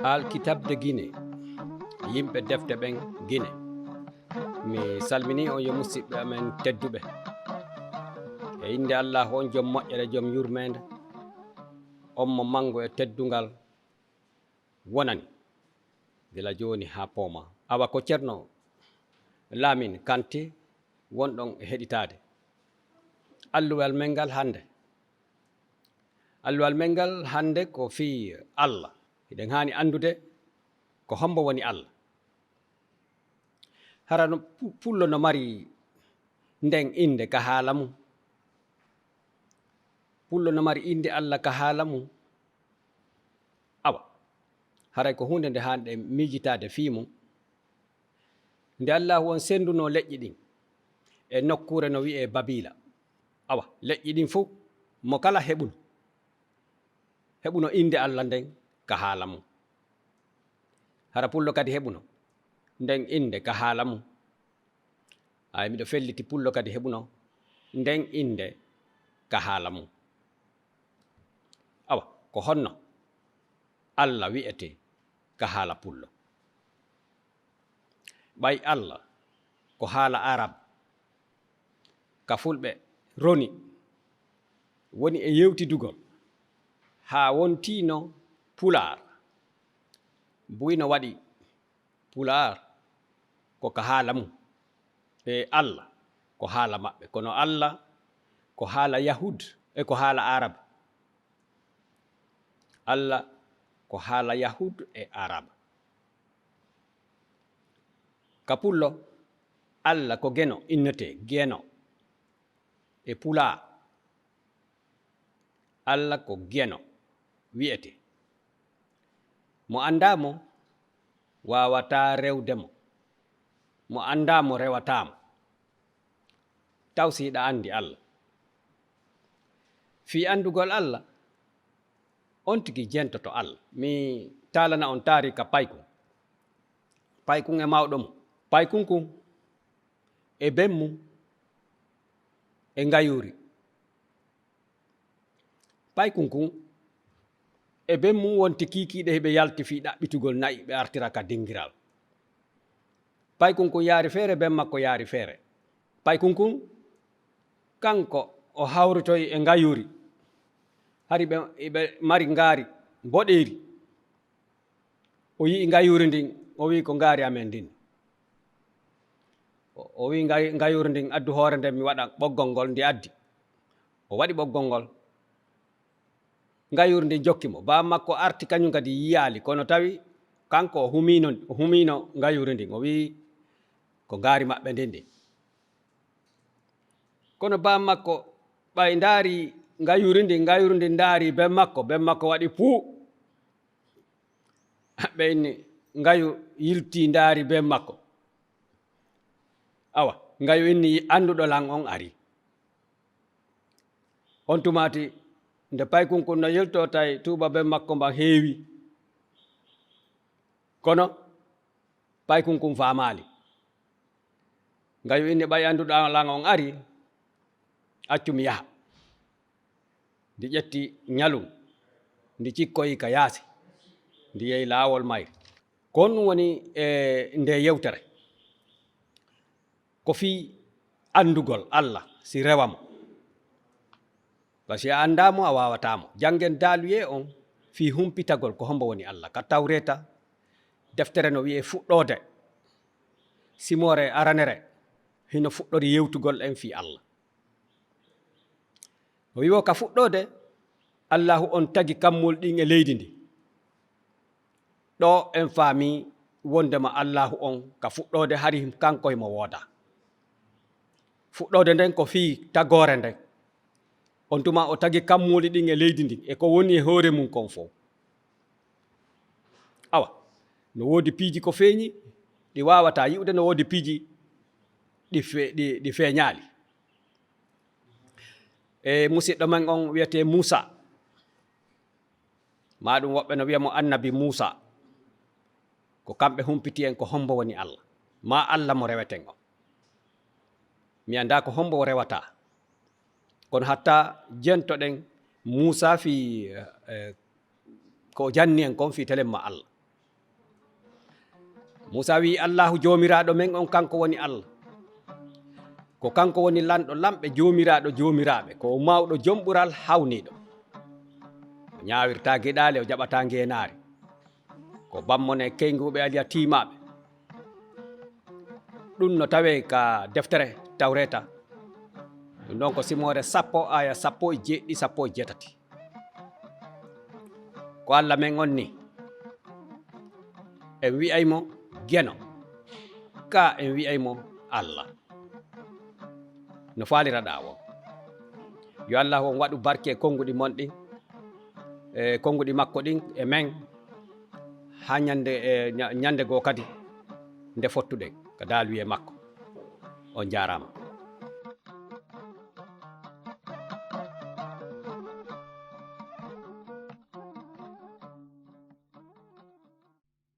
Alkitabde Guinée, yimɓe defte ɓen Guinée, mi salmini on yo musidɓe amen tedduɓe, e inde Allah on joom moƴƴere joom yurmede, on mo mango e teddungal wonani gila joni ha pooma. Awa ko ceerno Lamin Kanté wonɗon e heɗitade. Alluwal men ngal hande ko fii Allah. Eɗen hani andude ko hombo woni Allah. Hara no pullo no mari nden inde ka haala mum. Pullo no mari inde Allah ka haala mum. Awa haray ko hunde nde hanɗe miijitade fii mum. Nde Allah won senduno leƴƴi ɗin e nokkure no wi'e Babila. Awa leƴƴi ɗin fof mo kala heɓuno inde Allah nden ka haala mum. Hara pullo kadi heɓuno nden inde ka haala mum. Ay miɗo felliti pullo kadi heɓuno nden inde ka haala mum. Awa ko honno Allah wi'ete ka haala pullo. Ɓay Allah ko haala Arab ka fulɓe roni woni e yewtidugol ha wontino Pular. Buyno waɗi Pular ko ka haala mum e Allah ko haala maɓɓe, kono Allah ko haala Yahud e ko haala Arab. Allah ko haala Yahud e Arab. Ka pullo Allah ko geno innete geno e Pular. Allah ko geno wi'ete. Mo andamo wawata rewdemo, mo andamo rewatamo. Taw siɗa andi Allah. Fi andugol Allah on tigi jentoto Allah. Mi talana on taarika paykun. Paykun e mawɗo mum. Paykun kun e bemmum e ngayuri. Paykun kun e bemmum wonti kikiɗe heɓe yalti fi ɗaɓɓitugol nayi ɓe artira ka dingiral. Paykun kun yaari feere, ben makko yaari feere. Paykun kun kanko o hawritoy e ngayuri. Hari ɓe mari ngaari boɗeri. O yi ngayuri ndin, o wi ko ngaari amen ndin. O wi ngayuri ndin addu hoore nden mi waɗa ɓoggol ngol. Ndi addi o waɗi ɓoggol ngol. Ngayuri ndin jokkimo. Ba makko arti kañum kadi yiyali, kono tawi kanko o humino ngayuri ndin. O wi ko ngaari maɓɓe ndin ndi. Kono ba makko ɓay ndaari ngayuri ndin ndaari ben makko waɗi puu. Ɓe inni ngayu yilti ndaari ben makko. Awa ngayu inni anduɗo lan on ari. On tumati nde paykun kun no yilto tay tuuba ben makko mba heewi. Kono paykun kun faamali. Ngayu inni ɓay anduɗo lan on ari, accumi yaha. Ndi ƴetti ñalum, ndi cikkoyi ka yaasi, ndi yehi laawol mayri. Ko ɗum woni nde yewtere ko fii andugol Allah si rewamo. Par ce que a andamo a wawatamo. Jangen daaluye on fii humpitagol ko hombo woni Allah. Ka Tawreta deftere no wi'e fuɗɗode, simore aranere hino fuɗɗori yewtugol en fii Allah. O wiwo ka fuɗɗode Allahu on tagi kammol ɗin e leydi ndi. Ɗo en faami wondema Allahu on ka fuɗɗode hari kanko mo wooda. Fuɗɗode nden ko fii tagore nden. On tuma o tagi kammoli ɗin e leydi ndin e ko woni e hoore mum kon fof. Awa no woodi piiji ko feeñi ɗi wawata yi'ude, no woodi piiji ɗi feeñaali. E musidɗo men on wiyete Musa. Maɗum woɓɓe no wiya mo annabi Musa. Ko kamɓe humpiti en ko hombo woni Allah. Ma Allah mo reweten o. Mi anda ko hombo rewata. Kono hatta jentoɗen Musa fi ko janni en kon fi telemma Allah. Musa wi Allahu jomiraɗo men on kanko woni Allah, ko kanko woni lanɗo lamɓe, jomiraɗo jomiraɓe, ko mawɗo jomɓural hawniɗo, o ñawirta geɗali, o jaɓata ngenari, ko bammone keyguɓe aliya timaɓe. ɗum no tawe ka deftere Tawreta, ɗum ɗon ko Simore 10 aya 17 17. ko Allah men on ni en wi'aymo geno, ka en wi'aymo Allah. No faliraɗa o, yo Allah on waɗu barke konguɗi monɗi e konguɗi makko ɗin e men ha ñande goo kadi nde fottuɗen ko dal wiye makko. On jarama.